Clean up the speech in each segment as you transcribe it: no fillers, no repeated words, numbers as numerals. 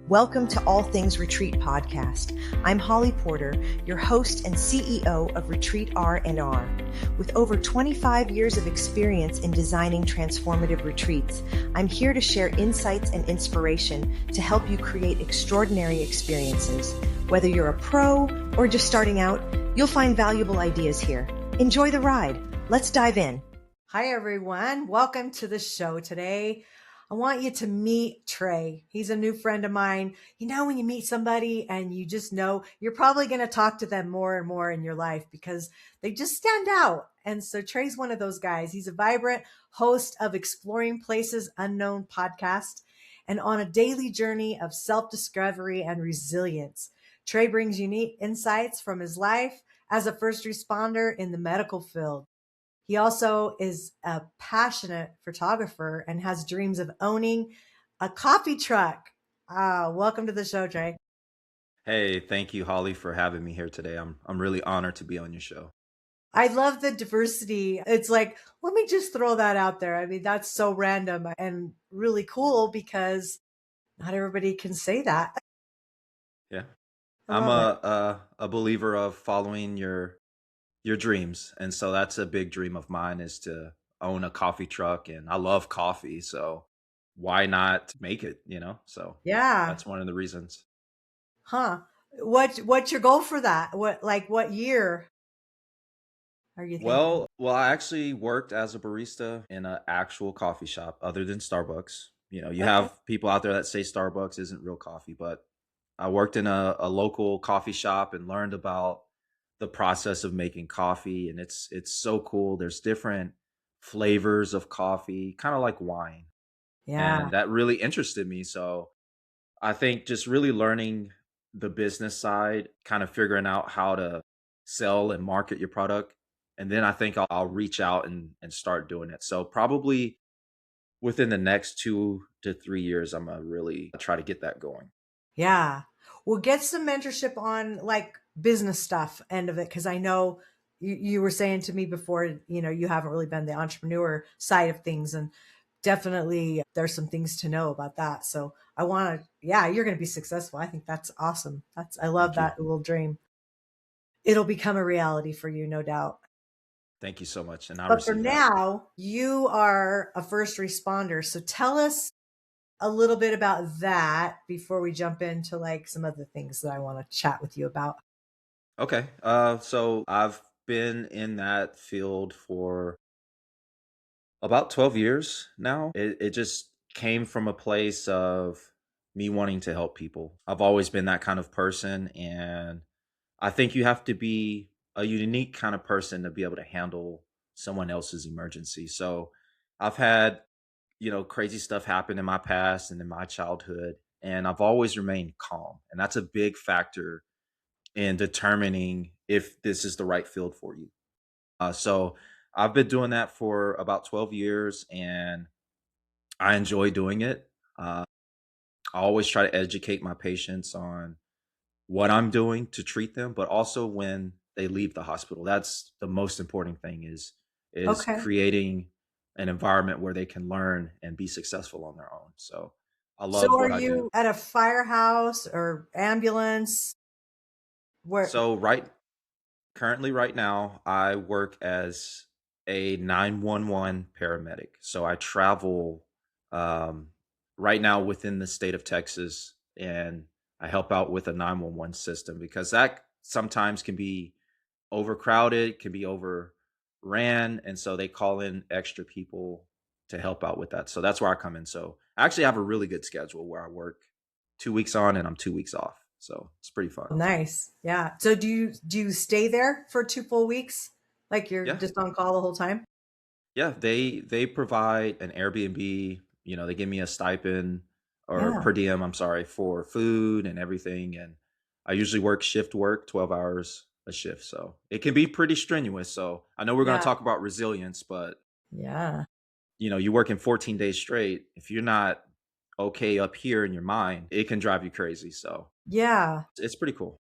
Welcome to All Things Retreat Podcast. I'm Holly Porter, your host and CEO of Retreat R&R. With over 25 years of experience in designing transformative retreats, I'm here to share insights and inspiration to help you create extraordinary experiences. Whether you're a pro or just starting out, you'll find valuable ideas here. Enjoy the ride. Let's dive in. Hi, everyone. Welcome to the show today. I want you to meet Trey. He's a new friend of mine. You know, when you meet somebody and you just know you're probably going to talk to them more and more in your life because they just stand out. And so Trey's one of those guys. He's a vibrant host of Exploring Places Unknown podcast and on a daily journey of self-discovery and resilience. Trey brings unique insights from his life as a first responder in the medical field. He also is a passionate photographer and has dreams of owning a coffee truck. Welcome to the show, Trey. Hey, thank you, Holly, for having me here today. I'm really honored to be on your show. I love the diversity. It's like, let me just throw that out there. I mean, that's so random and really cool because not everybody can say that. Yeah, I I'm love it. a believer of following your dreams, and so that's a big dream of mine is to own a coffee truck, and I love coffee, so why not make it? So Yeah. that's one of the reasons. Huh. What's your goal for that? What year are you thinking? Well, I actually worked as a barista in an actual coffee shop other than Starbucks. You Okay. have people out there that say Starbucks isn't real coffee, but I worked in a local coffee shop and learned about the process of making coffee, and it's so cool. There's different flavors of coffee, kind of like wine, Yeah. and that really interested me. So I think just really learning the business side, kind of figuring out how to sell and market your product. And then I think I'll reach out and start doing it. So probably within the next 2 to 3 years, I'm gonna really try to get that going. Yeah. Well, get some mentorship on like business stuff end of it. Cause I know you were saying to me before, you haven't really been the entrepreneur side of things. And definitely there's some things to know about that. So I want to, yeah, you're going to be successful. I think that's awesome. I love Thank you. that little dream. It'll become a reality for you, no doubt. Thank you so much. And I But for received that. now, you are a first responder. So tell us a little bit about that before we jump into like some other things that I want to chat with you about. Okay. So I've been in that field for about 12 years now. It just came from a place of me wanting to help people. I've always been that kind of person. And I think you have to be a unique kind of person to be able to handle someone else's emergency. So I've had, crazy stuff happen in my past and in my childhood. And I've always remained calm. And that's a big factor in determining if this is the right field for you. So I've been doing that for about 12 years and I enjoy doing it. Uh, I always try to educate my patients on what I'm doing to treat them, but also when they leave the hospital. That's the most important thing is Okay. creating an environment where they can learn and be successful on their own. So I So love are what I do. you at a firehouse or ambulance? Where? So currently right now I work as a 911 paramedic. So I travel um, right now within the state of Texas and I help out with a 911 system because that sometimes can be overcrowded, can be overran, and so they call in extra people to help out with that. So that's where I come in. So I actually have a really good schedule where I work 2 weeks on and I'm 2 weeks off. So it's pretty fun. Nice. Yeah. So do you stay there for 2 full weeks? Like you're Yeah. just on call the whole time? Yeah, they provide an Airbnb, they give me a stipend or Yeah. per diem, I'm sorry, for food and everything. And I usually work shift work, 12 hours a shift. So it can be pretty strenuous. So I know we're going to Yeah. talk about resilience, but Yeah. you work in 14 days straight. If you're not okay up here in your mind, it can drive you crazy. So Yeah. it's pretty cool.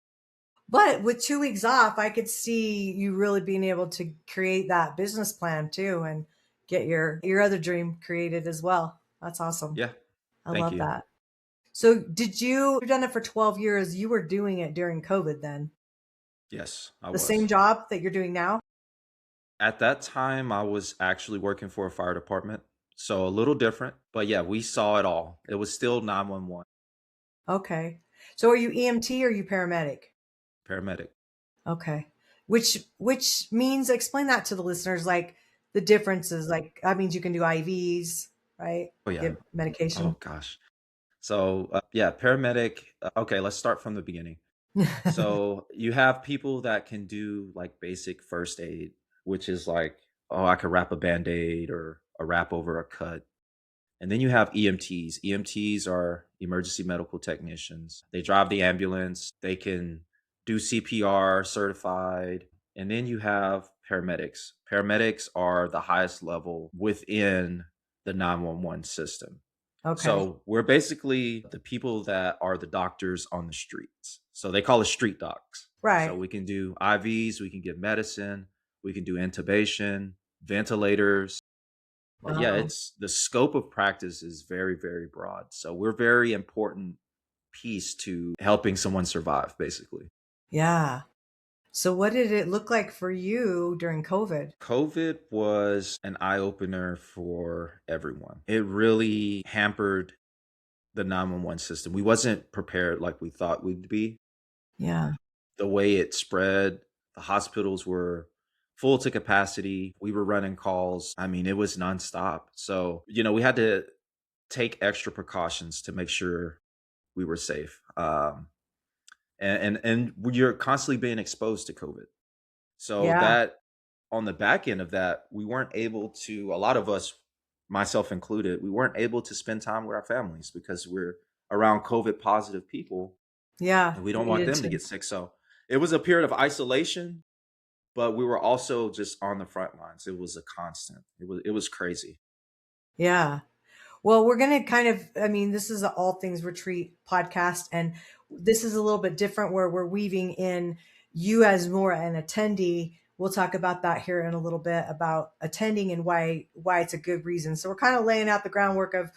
But with 2 weeks off, I could see you really being able to create that business plan too and get your other dream created as well. That's awesome. Yeah. I Thank love you. that. So you've done it for 12 years. You were doing it during COVID then? Yes, I The same was. job that you're doing now? At that time, I was actually working for a fire department, so a little different. But yeah, we saw it all. It was still 911 Okay. So are you EMT or are you paramedic? paramedic. Okay. Which means explain that to the listeners, like the differences. Like that means you can do IVs, right? Oh yeah. Give medication. Oh gosh. So yeah, paramedic. Okay, let's start from the beginning. So you have people that can do like basic first aid, which is like, oh, I could wrap a band-aid or a wrap over a cut. And then you have EMTs. EMTs are emergency medical technicians. They drive the ambulance, they can do CPR certified. And then you have paramedics. Paramedics are the highest level within the 911 system. Okay. So we're basically the people that are the doctors on the streets. So they call us street docs. So Right. we can do IVs, we can give medicine, we can do intubation, ventilators. Yeah, Wow. it's the scope of practice is very, very broad. So we're very important piece to helping someone survive, basically. Yeah. So what did it look like for you during COVID? COVID was an eye opener for everyone. It really hampered the 911 system. We wasn't prepared like we thought we'd be. Yeah. The way it spread, the hospitals were full to capacity. We were running calls. I mean, it was nonstop. So, we had to take extra precautions to make sure we were safe. And you're constantly being exposed to COVID. So Yeah. that on the back end of that, we weren't able to, a lot of us, myself included, we weren't able to spend time with our families because we're around COVID positive people Yeah. and we You don't want needed them to to. get sick. So it was a period of isolation, but we were also just on the front lines. It was a constant. It was crazy. Yeah. Well, we're going to I mean, this is a All Things Retreat podcast, and this is a little bit different where we're weaving in you as more an attendee. We'll talk about that here in a little bit about attending and why it's a good reason. So we're kind of laying out the groundwork of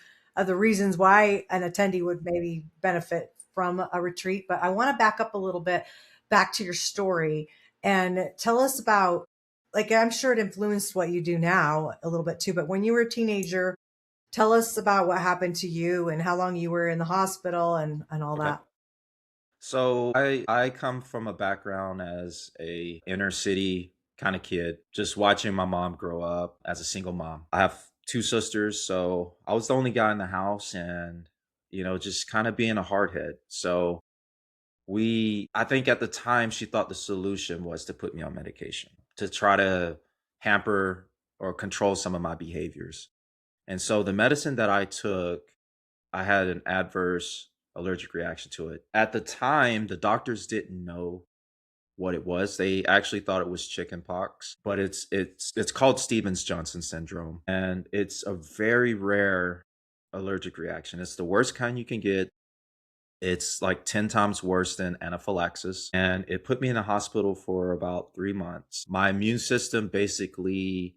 the reasons why an attendee would maybe benefit from a retreat. But I want to back up a little bit back to your story and tell us about, like, I'm sure it influenced what you do now a little bit too, but when you were a teenager, tell us about what happened to you and how long you were in the hospital and all Okay. that. So I come from a background as a inner city kind of kid, just watching my mom grow up as a single mom. I have two sisters, so I was the only guy in the house and just kind of being a hardhead. So I think at the time she thought the solution was to put me on medication to try to hamper or control some of my behaviors. And so the medicine that I took, I had an adverse allergic reaction to it. At the time, the doctors didn't know what it was. They actually thought it was chicken pox, but it's called Stevens-Johnson syndrome, and it's a very rare allergic reaction. It's the worst kind you can get. It's like 10 times worse than anaphylaxis, and it put me in the hospital for about 3 months. My immune system basically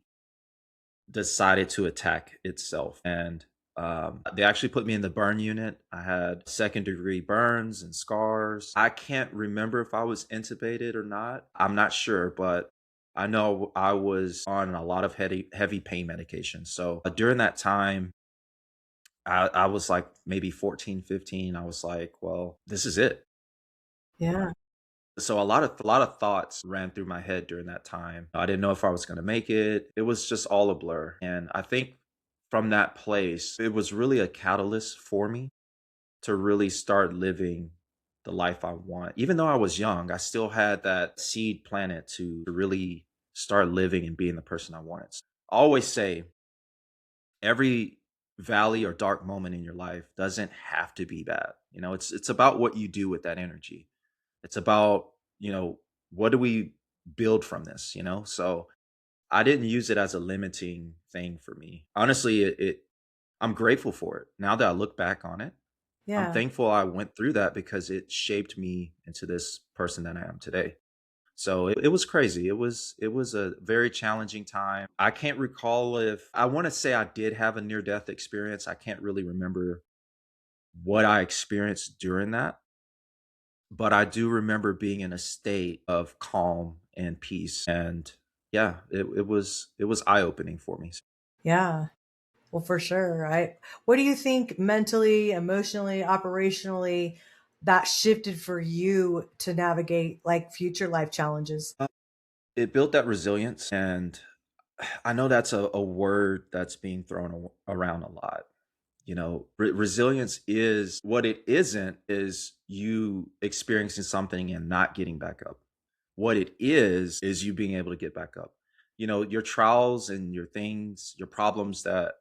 decided to attack itself. And they actually put me in the burn unit. I had second degree burns and scars. I can't remember if I was intubated or not. I'm not sure, but I know I was on a lot of heavy pain medication. So during that time, I was like maybe 14, 15. I was like, well, this is it. Yeah. So a lot of thoughts ran through my head during that time. I didn't know if I was going to make it. It was just all a blur. And I think from that place, it was really a catalyst for me to really start living the life I want. Even though I was young, I still had that seed planted to really start living and being the person I wanted. I always say every valley or dark moment in your life doesn't have to be bad. It's about what you do with that energy. It's about, what do we build from this, So I didn't use it as a limiting thing for me. Honestly, I'm grateful for it. Now that I look back on it, I'm Yeah. thankful I went through that because it shaped me into this person that I am today. So it was crazy. It was a very challenging time. I can't recall if I want to say I did have a near death experience. I can't really remember what I experienced during that, but I do remember being in a state of calm and peace. And yeah, it was eye opening for me. Yeah. Well, for sure. What do you think mentally, emotionally, operationally that shifted for you to navigate like future life challenges? Uh, It built that resilience, and I know that's a word that's being thrown around a lot. Resilience is what it isn't is you experiencing something and not getting back up. What it is you being able to get back up. Your trials and your things, your problems that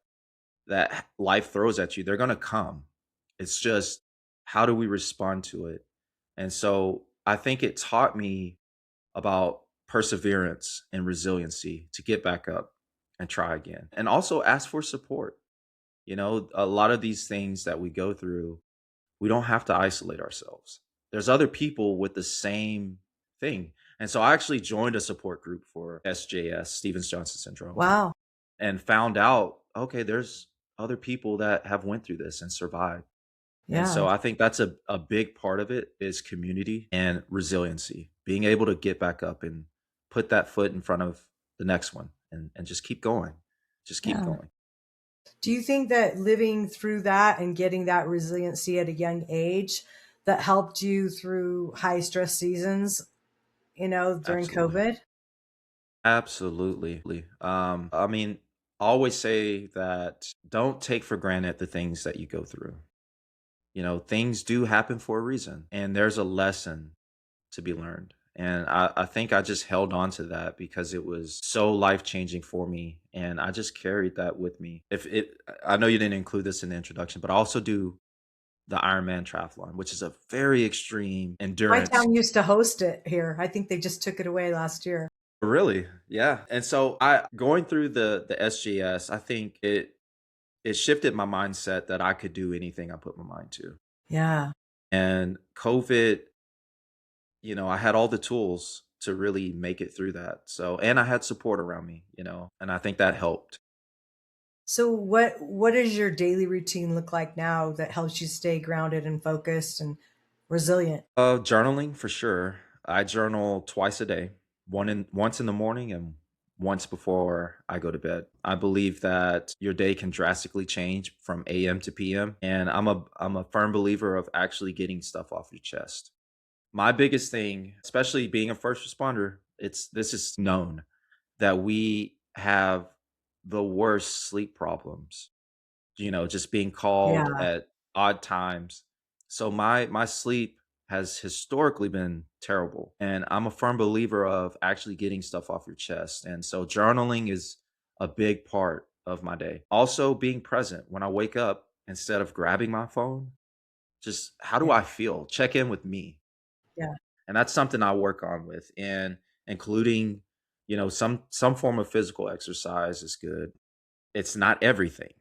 life throws at you, they're going to come. It's just, how do we respond to it? And so I think it taught me about perseverance and resiliency to get back up and try again. And also ask for support. A lot of these things that we go through, we don't have to isolate ourselves. There's other people with the same thing. And so I actually joined a support group for SJS, Stevens Johnson syndrome, Wow. and found out, okay, there's other people that have went through this and survived. And so Yeah. I think that's a big part of it is community and resiliency, being able to get back up and put that foot in front of the next one and just keep going. Just keep Yeah. going. Do you think that living through that and getting that resiliency at a young age that helped you through high stress seasons, during Absolutely. COVID? Absolutely. I mean, I always say that don't take for granted the things that you go through. Things do happen for a reason, and there's a lesson to be learned. And I think I just held on to that because it was so life changing for me. And I just carried that with me. I know you didn't include this in the introduction, but I also do the Ironman triathlon, which is a very extreme My endurance. town used to host it here. I think they just took it away last year. Really? Yeah. And so I going through the SGS, I think it shifted my mindset that I could do anything I put my mind to. Yeah. And COVID, I had all the tools to really make it through that. So, and I had support around me, and I think that helped. So what does your daily routine look like now that helps you stay grounded and focused and resilient? Journaling for sure. I journal twice a day, once in the morning and once before I go to bed. I believe that your day can drastically change from AM to PM, and I'm a firm believer of actually getting stuff off your chest. My biggest thing, especially being a first responder, this is known that we have the worst sleep problems, just being called Yeah. at odd times. So my sleep has historically been terrible, and I'm a firm believer of actually getting stuff off your chest. And so journaling is a big part of my day. Also being present when I wake up instead of grabbing my phone, just how do Yeah. I feel? Check in with me. Yeah. And that's something I work on with, and including, some form of physical exercise is good. It's not everything.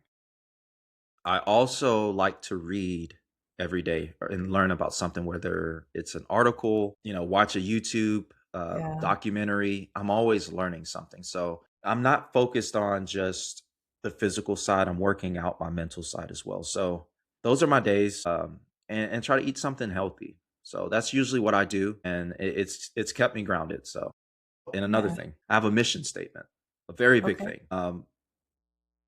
I also like to read every day and learn about something, whether it's an article, watch a YouTube Yeah. documentary. I'm always learning something. So I'm not focused on just the physical side. I'm working out my mental side as well. So those are my days, and try to eat something healthy. So that's usually what I do, and it's kept me grounded. So, and another Yeah. thing, I have a mission statement, a very big Okay. thing.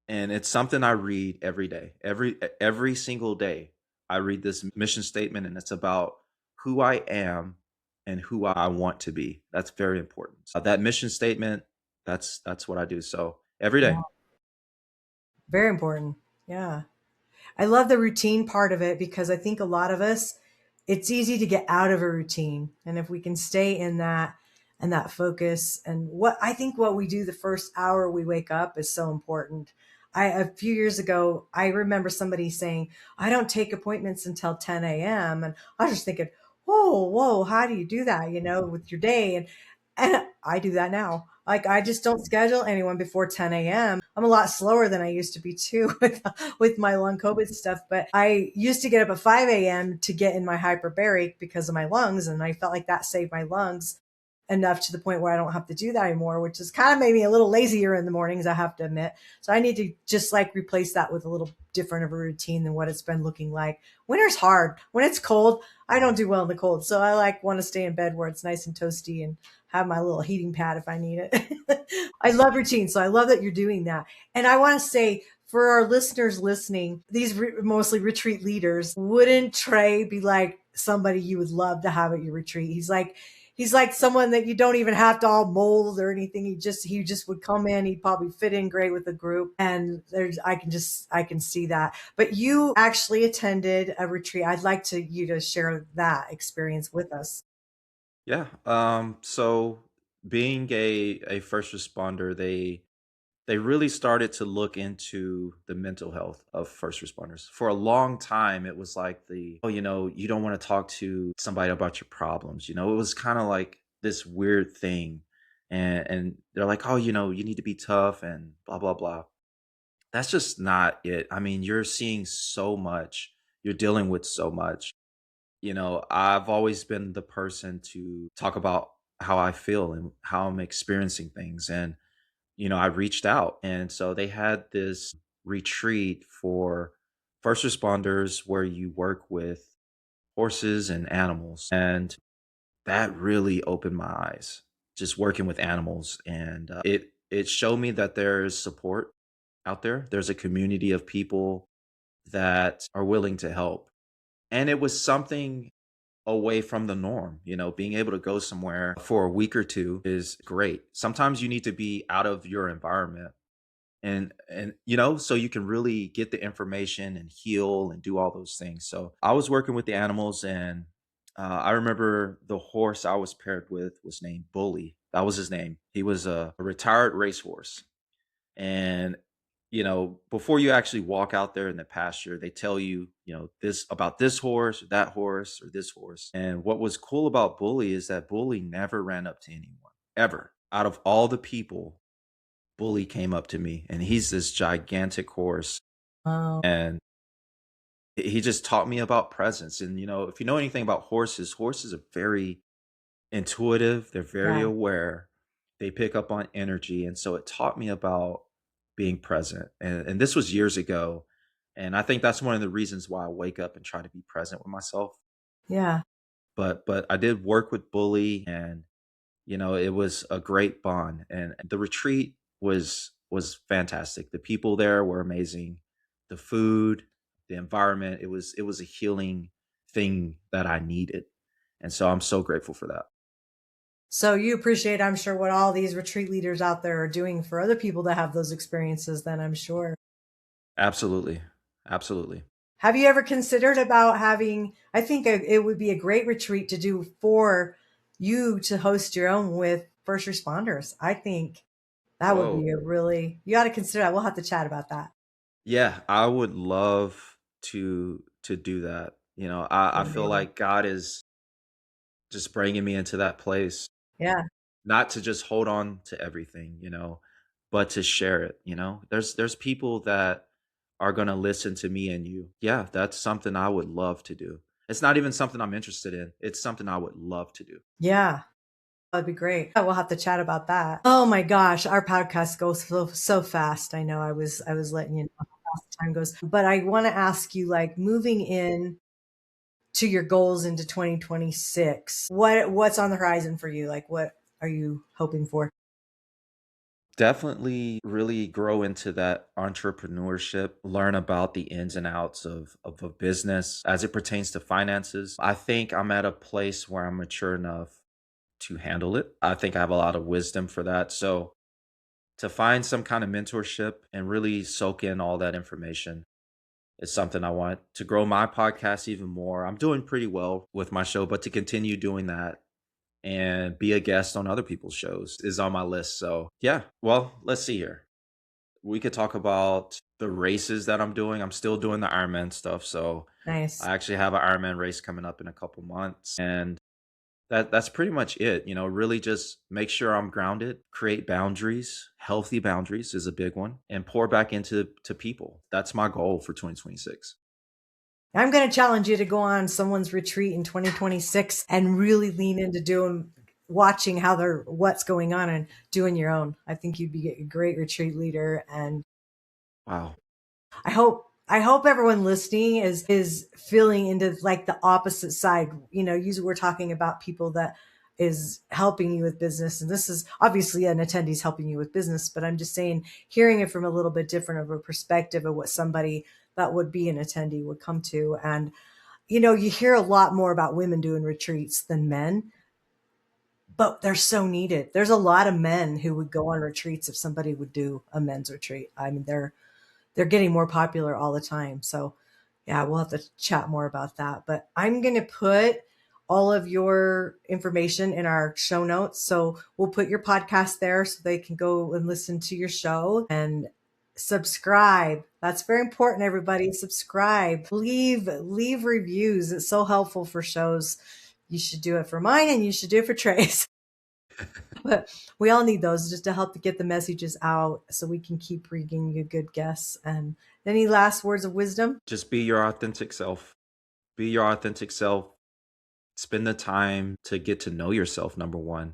And it's something I read every day. Every single day, I read this mission statement, and it's about who I am and who I want to be. That's very important. That mission statement, that's what I do. So every day. Wow. Very important. Yeah. I love the routine part of it because I think a lot of us, it's easy to get out of a routine. And if we can stay in that and that focus and what I think what we do the first hour we wake up is so important. A few years ago, I remember somebody saying, I don't take appointments until 10 a.m. And I was just thinking, whoa, how do you do that, with your day? And I do that now. Like I just don't schedule anyone before 10 a.m. I'm a lot slower than I used to be too with my long COVID stuff. But I used to get up at 5 a.m. to get in my hyperbaric because of my lungs. And I felt like that saved my lungs enough to the point where I don't have to do that anymore, which has kind of made me a little lazier in the mornings, I have to admit. So I need to just like replace that with a little different of a routine than what it's been looking like. Winter's hard. When it's cold, I don't do well in the cold. So I want to stay in bed where it's nice and toasty and have my little heating pad if I need it. I love routine. So I love that you're doing that. And I want to say, for our listeners listening, these mostly retreat leaders, wouldn't Trey be like somebody you would love to have at your retreat? He's like someone that you don't even have to all mold or anything. He just would come in. He'd probably fit in great with the group. And I can see that. But you actually attended a retreat. I'd like you to share that experience with us. Yeah. So being a first responder, they really started to look into the mental health of first responders. For a long time, it was like oh, you don't want to talk to somebody about your problems. It was kind of like this weird thing. And they're like, oh, you need to be tough and blah, blah, blah. That's just not it. I mean, you're seeing so much, you're dealing with so much. I've always been the person to talk about how I feel and how I'm experiencing things. And I reached out. And so they had this retreat for first responders where you work with horses and animals. And that really opened my eyes, just working with animals. And it showed me that there's support out there. There's a community of people that are willing to help. And it was something away from the norm. Being able to go somewhere for a week or two is great. Sometimes you need to be out of your environment and so you can really get the information and heal and do all those things. So I was working with the animals, and I remember the horse I was paired with was named Bully. That was his name. He was a retired racehorse. And before you actually walk out there in the pasture, they tell you, this about this horse or that horse or this horse. And what was cool about Bully is that Bully never ran up to anyone, ever. Out of all the people, Bully came up to me, and he's this gigantic horse. Oh, And he just taught me about presence. And if you know anything about horses are very intuitive, they're very yeah. aware, they pick up on energy. And so it taught me about being present. And this was years ago. And I think that's one of the reasons why I wake up and try to be present with myself. Yeah. But I did work with Bully, and it was a great bond. And the retreat was fantastic. The people there were amazing. The food, the environment, it was a healing thing that I needed. And so I'm so grateful for that. So you appreciate, I'm sure, what all these retreat leaders out there are doing for other people to have those experiences, then I'm sure. Absolutely. Absolutely. Have you ever considered about having, I think it would be a great retreat to do for you to host your own with first responders. I think that would Whoa. be you got to consider that. We'll have to chat about that. Yeah, I would love to do that. I feel Amazing. like God is just bringing me into that place, Yeah. not to just hold on to everything, but to share it. There's people that are going to listen to me and you. Yeah, that's something I would love to do. It's not even something I'm interested in. It's something I would love to do. Yeah. That'd be great. We'll have to chat about that. Oh my gosh, our podcast goes so fast. I know I was letting you know how fast time goes. But I want to ask you, like, moving in to your goals into 2026. What's on the horizon for you? Like, what are you hoping for? Definitely really grow into that entrepreneurship, learn about the ins and outs of a business as it pertains to finances. I think I'm at a place where I'm mature enough to handle it. I think I have a lot of wisdom for that. So to find some kind of mentorship and really soak in all that information is something I want to grow my podcast even more. I'm doing pretty well with my show, but to continue doing that and be a guest on other people's shows is on my list. So, yeah, well, let's see here. We could talk about the races that I'm doing. I'm still doing the Ironman stuff. So, Nice. I actually have an Ironman race coming up in a couple months. And that's pretty much it. Really just make sure I'm grounded, create boundaries. Healthy boundaries is a big one, and pour back into people. That's my goal for 2026. I'm going to challenge you to go on someone's retreat in 2026 and really lean into watching what's going on and doing your own. I think you'd be a great retreat leader. And Wow. I hope I hope everyone listening is feeling into like the opposite side. Usually we're talking about people that is helping you with business. And this is obviously an attendee's helping you with business, but I'm just saying, hearing it from a little bit different of a perspective of what somebody that would be an attendee would come to. And, you hear a lot more about women doing retreats than men, but they're so needed. There's a lot of men who would go on retreats if somebody would do a men's retreat. I mean, they're getting more popular all the time. So yeah, we'll have to chat more about that. But I'm going to put all of your information in our show notes. So we'll put your podcast there so they can go and listen to your show and subscribe. That's very important, everybody. Subscribe. Leave reviews. It's so helpful for shows. You should do it for mine and you should do it for Trey's. But we all need those just to help to get the messages out so we can keep bringing you good guests. And any last words of wisdom? Just be your authentic self. Be your authentic self. Spend the time to get to know yourself, number one.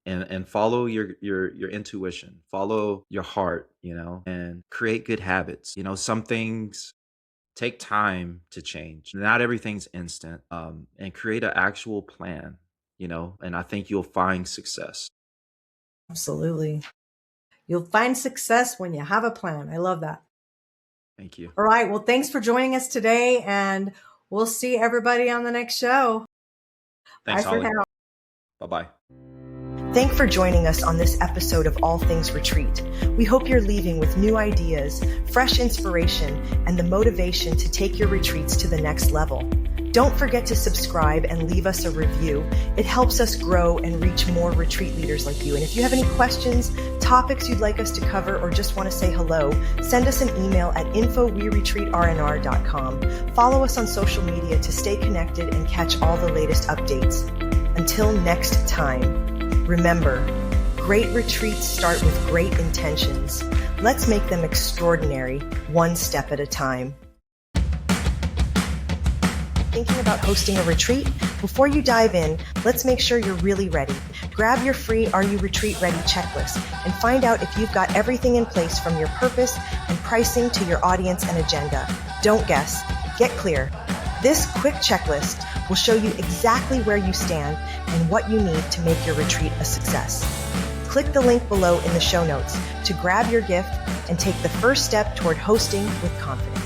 And follow your intuition. Follow your heart, and create good habits. Some things take time to change. Not everything's instant. And create an actual plan, and I think you'll find success. Absolutely. You'll find success when you have a plan. I love that. Thank you. All right. Well, thanks for joining us today, and we'll see everybody on the next show. Thanks, Bye for Holly. now. Bye-bye. Thanks for joining us on this episode of All Things Retreat. We hope you're leaving with new ideas, fresh inspiration, and the motivation to take your retreats to the next level. Don't forget to subscribe and leave us a review. It helps us grow and reach more retreat leaders like you. And if you have any questions, topics you'd like us to cover, or just want to say hello, send us an email at info@weretreatrnr.com. Follow us on social media to stay connected and catch all the latest updates. Until next time, remember, great retreats start with great intentions. Let's make them extraordinary, one step at a time. Thinking about hosting a retreat? Before you dive in, let's make sure you're really ready. Grab your free Are You Retreat Ready checklist and find out if you've got everything in place from your purpose and pricing to your audience and agenda. Don't guess. Get clear. This quick checklist will show you exactly where you stand and what you need to make your retreat a success. Click the link below in the show notes to grab your gift and take the first step toward hosting with confidence.